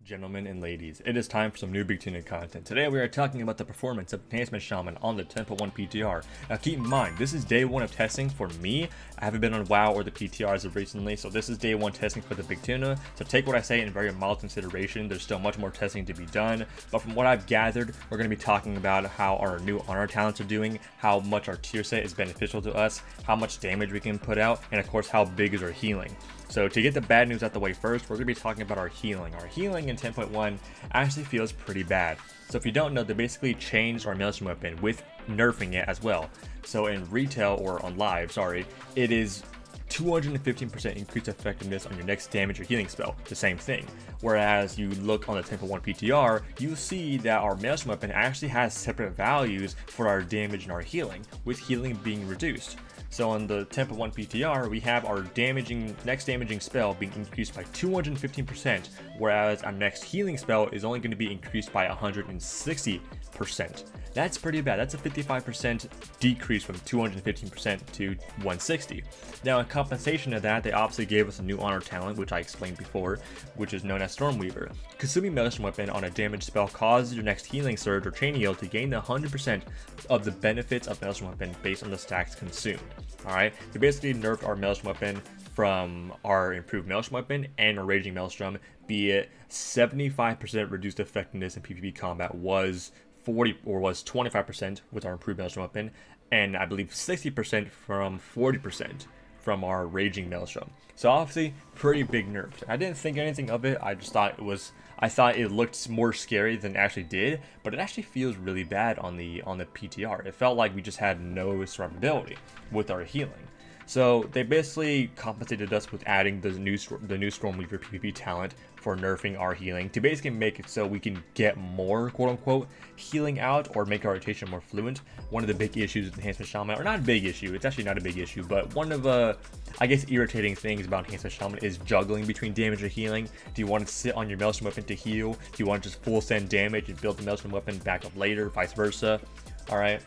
Gentlemen and ladies, it is time for some new BigTuna content. Today we are talking about the performance of Enhancement Shaman on the 10.1 PTR. Now keep in mind, this is day one of testing for me. I haven't been on WoW or the PTR as of recently, so this is day one testing for the BigTuna. So take what I say in very mild consideration. There's still much more testing to be done, but from what I've gathered, we're going to be talking about how our new honor talents are doing, how much our tier set is beneficial to us, how much damage we can put out, and of course how big is our healing. So to get the bad news out the way first, we're going to be talking about our healing. Our healing in 10.1 actually feels pretty bad. So if you don't know, they basically changed our Maelstrom weapon with nerfing it as well. So in retail, or on live, sorry, it is 215% increased effectiveness on your next damage or healing spell, the same thing. Whereas you look on the 10.1 PTR, you see that our Maelstrom weapon actually has separate values for our damage and our healing, with healing being reduced. So on the 10.1 PTR, we have our next damaging spell being increased by 215%, whereas our next healing spell is only going to be increased by 160%. That's pretty bad. That's a 55% decrease from 215% to 160. Now, in compensation of that, they obviously gave us a new honor talent, which I explained before, which is known as Stormweaver. Consuming Maelstrom weapon on a damage spell causes your next healing surge or chain heal to gain the 100% of the benefits of Maelstrom weapon based on the stacks consumed. Alright, they basically nerfed our Maelstrom weapon from our improved Maelstrom weapon and our Raging Maelstrom, be it 75% reduced effectiveness in PvP combat was 25% with our improved Maelstrom weapon, and I believe 60% from 40% from our Raging Maelstrom. So obviously, pretty big nerfs. I didn't think anything of it. I just thought I thought it looked more scary than it actually did, but it actually feels really bad on the PTR. It felt like we just had no survivability with our healing. So they basically compensated us with adding the new Stormweaver PvP talent for nerfing our healing to basically make it so we can get more quote-unquote healing out or make our rotation more fluent. One of the big issues with Enhancement Shaman, or not a big issue, it's actually not a big issue, but one of the, I guess, irritating things about Enhancement Shaman is juggling between damage and healing. Do you want to sit on your Maelstrom weapon to heal? Do you want to just full send damage and build the Maelstrom weapon back up later, vice versa? Alright,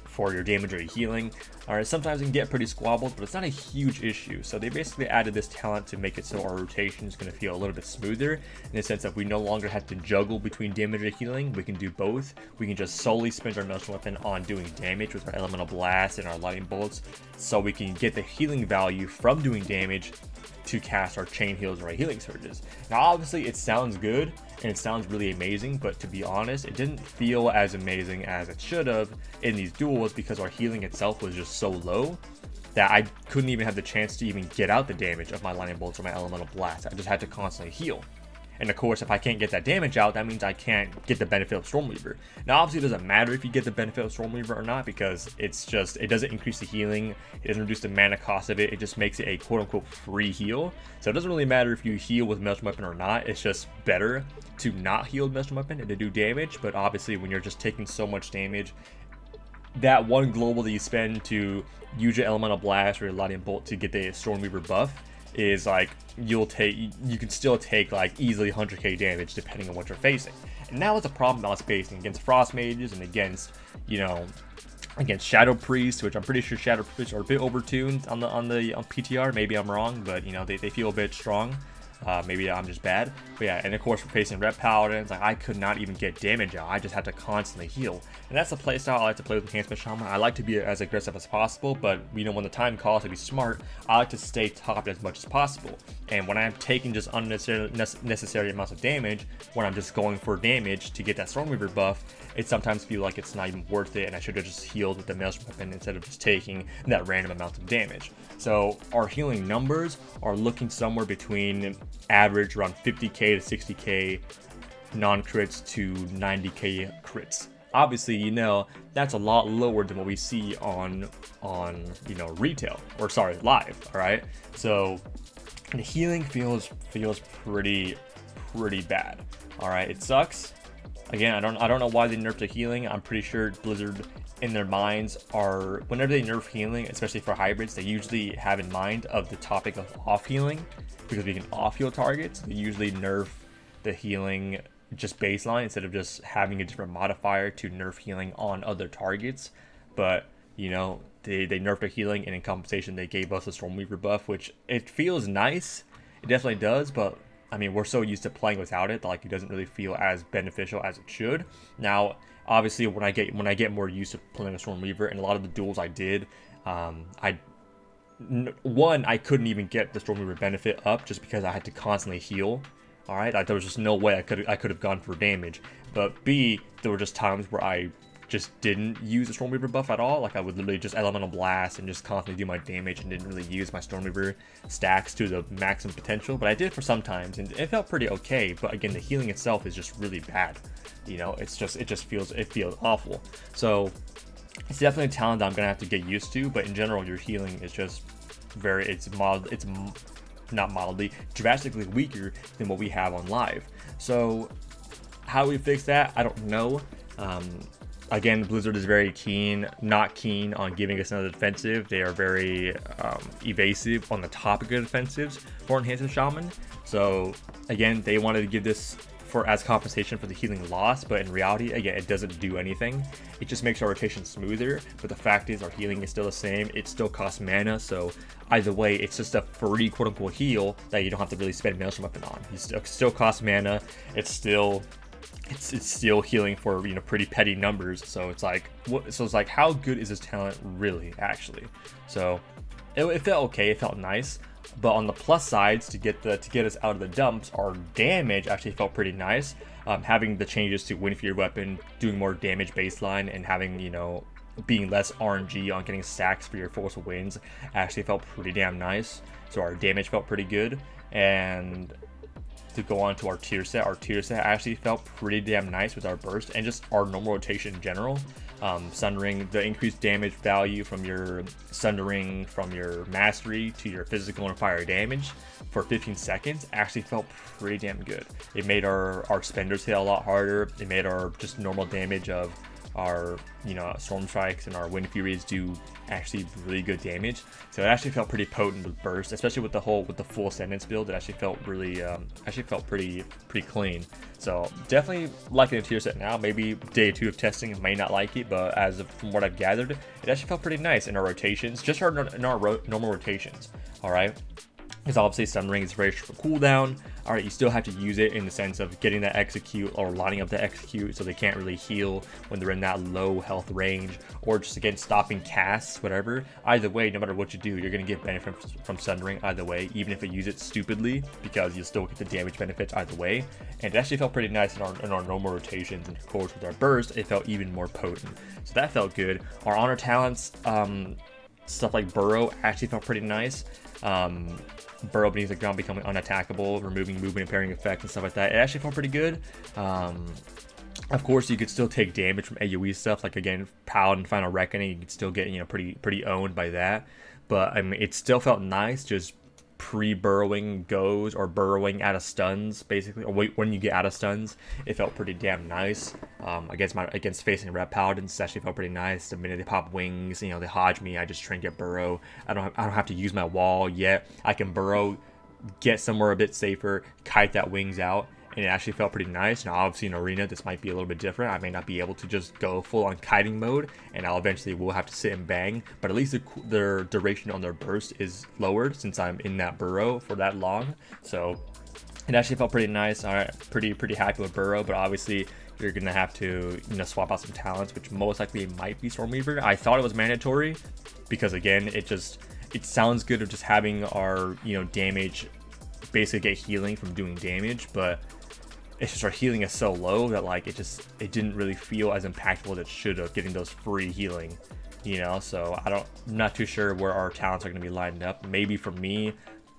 for your damage or your healing. Alright, sometimes it can get pretty squabbled, but it's not a huge issue. So they basically added this talent to make it so our rotation is going to feel a little bit smoother, in the sense that we no longer have to juggle between damage and healing. We can do both. We can just solely spend our Maelstrom weapon on doing damage with our Elemental Blast and our Lightning Bolts, so we can get the healing value from doing damage to cast our chain heals or our healing surges. Now obviously it sounds good and it sounds really amazing, but to be honest, it didn't feel as amazing as it should have in these duels, because our healing itself was just so low that I couldn't even have the chance to even get out the damage of my Lightning Bolts or my Elemental Blast. I just had to constantly heal. And of course, if I can't get that damage out, that means I can't get the benefit of Stormweaver. Now, obviously, it doesn't matter if you get the benefit of Stormweaver or not, because it's just, it doesn't increase the healing, it doesn't reduce the mana cost of it, it just makes it a quote-unquote free heal. So it doesn't really matter if you heal with Maelstrom weapon or not, it's just better to not heal with Maelstrom weapon and to do damage. But obviously, when you're just taking so much damage, that one global that you spend to use your Elemental Blast or your Lightning Bolt to get the Stormweaver buff is like, you can still take like easily 100k damage depending on what you're facing. And that was a problem I was facing against Frost Mages and against, you know, against Shadow Priests, which I'm pretty sure Shadow Priests are a bit overtuned on PTR. Maybe I'm wrong, but you know, they feel a bit strong. Maybe I'm just bad, but yeah. And of course, we're facing Ret Paladins. Like, I could not even get damage out. I just had to constantly heal, and that's the playstyle I like to play with Enhancement Shaman. I like to be as aggressive as possible, but you know, when the time calls to be smart, I like to stay topped as much as possible. And when I'm taking just unnecessary amounts of damage, when I'm just going for damage to get that Stormweaver buff, it sometimes feels like it's not even worth it, and I should have just healed with the Maelstrom weapon instead of just taking that random amount of damage. So our healing numbers are looking somewhere between average around 50k to 60k non-crits to 90k crits. Obviously, you know, that's a lot lower than what we see on you know, retail, or sorry, live. All right, so the healing feels pretty bad. All right, it sucks. Again, I don't know why they nerfed the healing. I'm pretty sure Blizzard, in their minds, are, whenever they nerf healing, especially for hybrids, they usually have in mind of the topic of off healing, because we can off heal targets. They usually nerf the healing just baseline instead of just having a different modifier to nerf healing on other targets. But you know, they nerfed the healing, and in compensation they gave us a Stormweaver buff, which it feels nice. It definitely does, but I mean, we're so used to playing without it that like it doesn't really feel as beneficial as it should. Now, obviously, when I get more used to playing a Stormweaver, and a lot of the duels I did, I couldn't even get the Stormweaver benefit up just because I had to constantly heal. All right, there was just no way I could have gone for damage. But B, there were just times where I just didn't use the Stormweaver buff at all. Like I would literally just Elemental Blast and just constantly do my damage and didn't really use my Stormweaver stacks to the maximum potential. But I did for some times, and it felt pretty okay. But again, the healing itself is just really bad. You know, it feels awful. So it's definitely a talent that I'm gonna have to get used to. But in general, your healing is just not mildly, drastically weaker than what we have on live. So how we fix that, I don't know. Again, Blizzard is very not keen on giving us another defensive. They are very evasive on the topic of defensives for Enhancement Shaman. So again, they wanted to give this as compensation for the healing loss, but in reality, again, it doesn't do anything. It just makes our rotation smoother, but the fact is our healing is still the same. It still costs mana, so either way, it's just a free quote-unquote heal that you don't have to really spend Maelstrom Weapon on. It still costs mana. It's still healing for, you know, pretty petty numbers. So it's like, how good is this talent really, actually? So it felt okay. It felt nice. But on the plus sides, to get us out of the dumps, our damage actually felt pretty nice. Having the changes to Win for your weapon, doing more damage baseline, and having, you know, being less RNG on getting stacks for your Force of Winds actually felt pretty damn nice. So our damage felt pretty good. And to go on to our tier set actually felt pretty damn nice with our burst and just our normal rotation in general. Sundering, the increased damage value from your Sundering from your mastery to your physical and fire damage for 15 seconds actually felt pretty damn good. It made our spenders hit a lot harder. It made our just normal damage of our, you know, Storm Strikes and our Wind Furies do actually really good damage. So it actually felt pretty potent with burst, especially with the full Ascendance build. It actually felt really pretty clean. So definitely liking the tier set now. Maybe day 2 of testing, I may not like it, but from what I've gathered, it actually felt pretty nice in our rotations, just in our normal rotations. All right. Because obviously Sundering is very short cooldown. Alright, you still have to use it in the sense of getting that execute or lining up the execute, so they can't really heal when they're in that low health range, or just again stopping casts, whatever. Either way, no matter what you do, you're going to get benefit from Sundering either way, even if you use it stupidly, because you'll still get the damage benefits either way. And it actually felt pretty nice in our normal rotations, and of course with our burst, it felt even more potent. So that felt good. Our honor talents, stuff like Burrow actually felt pretty nice. Burrow beneath the ground becoming unattackable, removing movement and parrying effect and stuff like that. It actually felt pretty good. Of course, you could still take damage from AoE stuff, like again, Paladin Final Reckoning. You could still get, you know, pretty owned by that. But I mean, it still felt nice just pre-burrowing goes or burrowing out of stuns, basically, or when you get out of stuns, it felt pretty damn nice. Against facing red paladins, it actually felt pretty nice. The minute they pop wings, you know, they hodge me, I just trinket burrow. I don't have to use my wall yet. I can burrow, get somewhere a bit safer, kite that wings out, and it actually felt pretty nice. Now obviously in arena this might be a little bit different. I may not be able to just go full on kiting mode, and I'll eventually will have to sit and bang, but at least their duration on their burst is lowered since I'm in that burrow for that long. So it actually felt pretty nice. All right, pretty happy with burrow, but obviously you're gonna have to, you know, swap out some talents, which most likely might be Stormweaver. I thought it was mandatory because again, it sounds good of just having our, you know, damage basically get healing from doing damage, but it's just our healing is so low that like it didn't really feel as impactful as it should have, getting those free healing, you know. So I'm not too sure where our talents are going to be lined up. Maybe for me,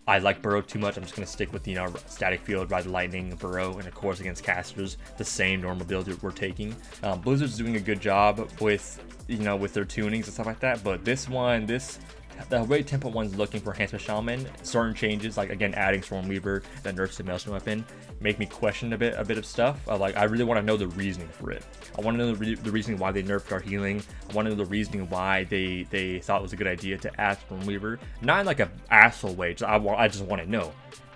I like Burrow too much. I'm just going to stick with, you know, Static Field, Ride the Lightning, Burrow, and of course against casters, the same normal build that we're taking. Blizzard's doing a good job with, you know, with their tunings and stuff like that, but the way Tempo 1's looking for Enhancement Shaman, certain changes, like again adding Stormweaver, that nerfs the Maelstrom Weapon, make me question a bit of stuff. Like I really want to know the reasoning for it. I want to know the reasoning why they nerfed our healing. I want to know the reasoning why they thought it was a good idea to add Stormweaver, not in like a asshole way. I just want to know,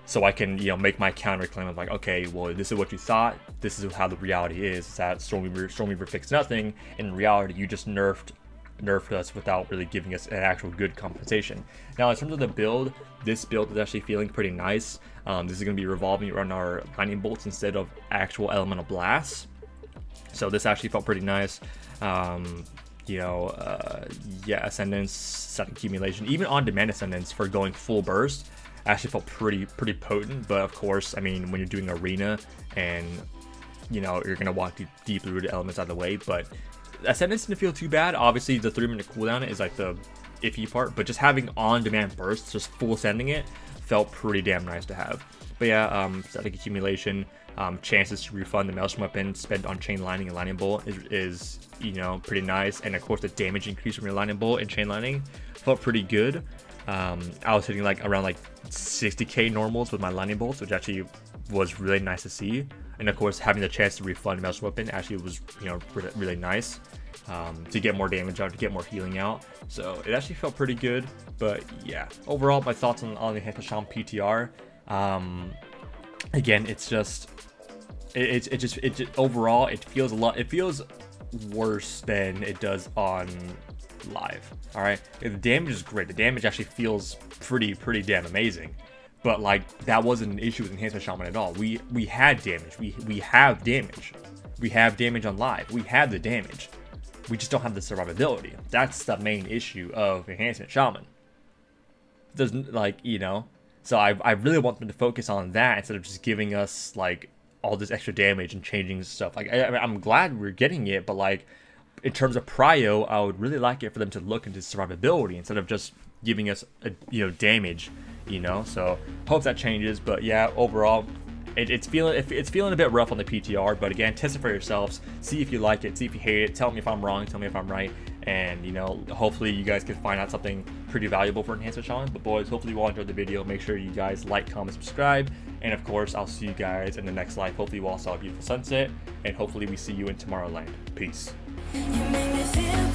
so I can, you know, make my counterclaim of like, okay, well, this is what you thought. This is how the reality is that Stormweaver fixed nothing. In reality, you just nerfed nerfed us without really giving us an actual good compensation. Now, in terms of the build, this build is actually feeling pretty nice. This is going to be revolving around our lightning bolts instead of actual elemental blasts. So this actually felt pretty nice. Yeah, ascendance, set accumulation, even on-demand ascendance for going full burst actually felt pretty potent. But of course, I mean, when you're doing arena and you're gonna walk deep rooted elements out of the way, but ascendance didn't feel too bad. Obviously, the 3-minute cooldown is like the iffy part, but just having on-demand bursts, just full sending it, felt pretty damn nice to have. But yeah, static accumulation, chances to refund the Maelstrom weapon spent on chain lightning and lightning bolt is pretty nice. And of course, the damage increase from your lightning bolt and chain lightning felt pretty good. I was hitting like around like 60k normals with my lightning bolts, which actually was really nice to see. And of course, having the chance to refund Maelstrom weapon actually was really nice, to get more damage out, to get more healing out. So it actually felt pretty good. But yeah, overall, my thoughts on the Enhancement Shaman PTR. Again, it's just overall it feels worse than it does on live. All right, the damage is great. The damage actually feels pretty damn amazing. But like, that wasn't an issue with Enhancement Shaman at all. We had damage. We have damage. We have damage on live. We have the damage. We just don't have the survivability. That's the main issue of Enhancement Shaman. Doesn't So I really want them to focus on that instead of just giving us like all this extra damage and changing stuff. Like I'm glad we're getting it, but like in terms of prio, I would really like it for them to look into survivability instead of just giving us damage. So hope that changes. But yeah, overall, it's feeling a bit rough on the PTR. But again, test it for yourselves. See if you like it. See if you hate it. Tell me if I'm wrong. Tell me if I'm right. And hopefully you guys can find out something pretty valuable for Enhancement Shaman. But boys, hopefully you all enjoyed the video. Make sure you guys like, comment, subscribe, and of course I'll see you guys in the next live. Hopefully you all saw a beautiful sunset, and hopefully we see you in Tomorrowland. Peace. You make me feel